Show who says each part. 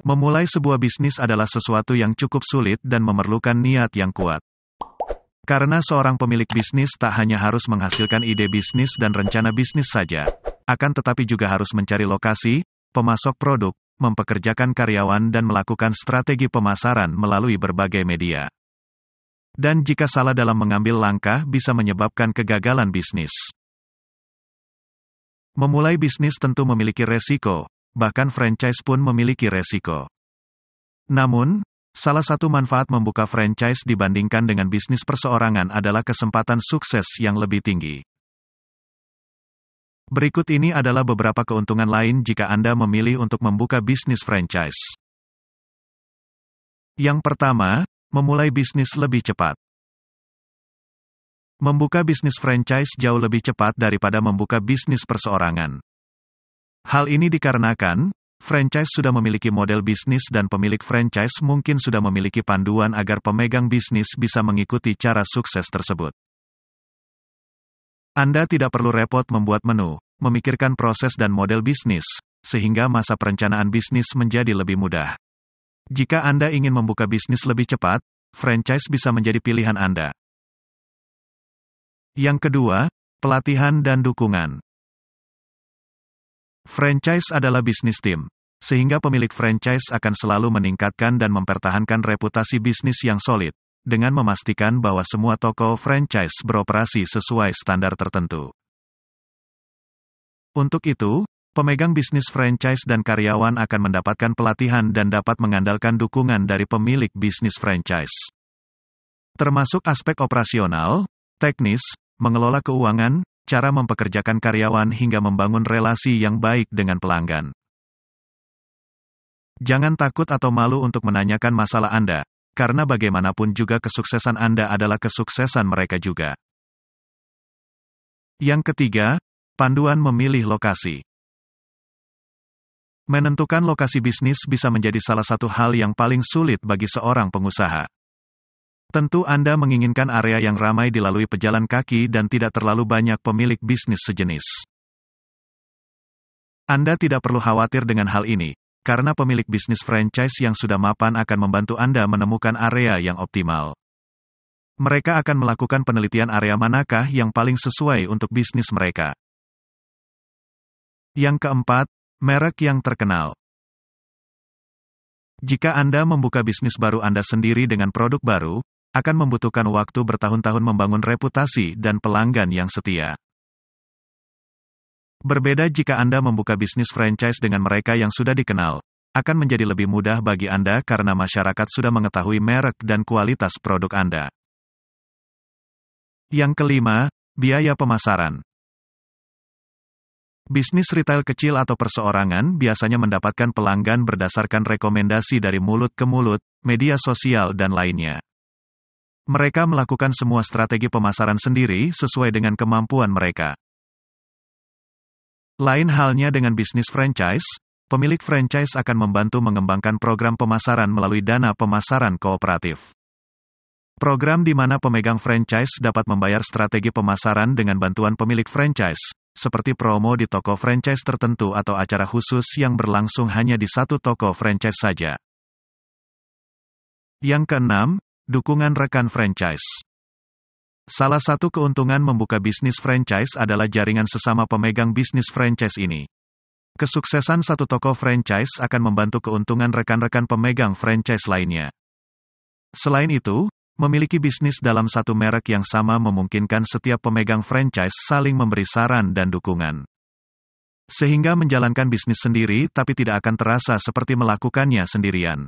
Speaker 1: Memulai sebuah bisnis adalah sesuatu yang cukup sulit dan memerlukan niat yang kuat. Karena seorang pemilik bisnis tak hanya harus menghasilkan ide bisnis dan rencana bisnis saja, akan tetapi juga harus mencari lokasi, pemasok produk, mempekerjakan karyawan dan melakukan strategi pemasaran melalui berbagai media. Dan jika salah dalam mengambil langkah bisa menyebabkan kegagalan bisnis. Memulai bisnis tentu memiliki resiko, bahkan franchise pun memiliki resiko. Namun, salah satu manfaat membuka franchise dibandingkan dengan bisnis perseorangan adalah kesempatan sukses yang lebih tinggi. Berikut ini adalah beberapa keuntungan lain jika Anda memilih untuk membuka bisnis franchise. Yang pertama, memulai bisnis lebih cepat. Membuka bisnis franchise jauh lebih cepat daripada membuka bisnis perseorangan. Hal ini dikarenakan, franchise sudah memiliki model bisnis dan pemilik franchise mungkin sudah memiliki panduan agar pemegang bisnis bisa mengikuti cara sukses tersebut. Anda tidak perlu repot membuat menu, memikirkan proses dan model bisnis, sehingga masa perencanaan bisnis menjadi lebih mudah. Jika Anda ingin membuka bisnis lebih cepat, franchise bisa menjadi pilihan Anda. Yang kedua, pelatihan dan dukungan. Franchise adalah bisnis tim, sehingga pemilik franchise akan selalu meningkatkan dan mempertahankan reputasi bisnis yang solid, dengan memastikan bahwa semua toko franchise beroperasi sesuai standar tertentu. Untuk itu, pemegang bisnis franchise dan karyawan akan mendapatkan pelatihan dan dapat mengandalkan dukungan dari pemilik bisnis franchise. Termasuk aspek operasional, teknis, mengelola keuangan, cara mempekerjakan karyawan hingga membangun relasi yang baik dengan pelanggan. Jangan takut atau malu untuk menanyakan masalah Anda, karena bagaimanapun juga kesuksesan Anda adalah kesuksesan mereka juga. Yang ketiga, panduan memilih lokasi. Menentukan lokasi bisnis bisa menjadi salah satu hal yang paling sulit bagi seorang pengusaha. Tentu Anda menginginkan area yang ramai dilalui pejalan kaki dan tidak terlalu banyak pemilik bisnis sejenis. Anda tidak perlu khawatir dengan hal ini, karena pemilik bisnis franchise yang sudah mapan akan membantu Anda menemukan area yang optimal. Mereka akan melakukan penelitian area manakah yang paling sesuai untuk bisnis mereka. Yang keempat, merek yang terkenal. Jika Anda membuka bisnis baru Anda sendiri dengan produk baru, akan membutuhkan waktu bertahun-tahun membangun reputasi dan pelanggan yang setia. Berbeda jika Anda membuka bisnis franchise dengan mereka yang sudah dikenal, akan menjadi lebih mudah bagi Anda karena masyarakat sudah mengetahui merek dan kualitas produk Anda. Yang kelima, biaya pemasaran. Bisnis retail kecil atau perseorangan biasanya mendapatkan pelanggan berdasarkan rekomendasi dari mulut ke mulut, media sosial dan lainnya. Mereka melakukan semua strategi pemasaran sendiri sesuai dengan kemampuan mereka. Lain halnya dengan bisnis franchise, pemilik franchise akan membantu mengembangkan program pemasaran melalui dana pemasaran kooperatif. Program di mana pemegang franchise dapat membayar strategi pemasaran dengan bantuan pemilik franchise, seperti promo di toko franchise tertentu atau acara khusus yang berlangsung hanya di satu toko franchise saja. Yang keenam, dukungan rekan franchise. Salah satu keuntungan membuka bisnis franchise adalah jaringan sesama pemegang bisnis franchise ini. Kesuksesan satu toko franchise akan membantu keuntungan rekan-rekan pemegang franchise lainnya. Selain itu, memiliki bisnis dalam satu merek yang sama memungkinkan setiap pemegang franchise saling memberi saran dan dukungan. Sehingga menjalankan bisnis sendiri tapi tidak akan terasa seperti melakukannya sendirian.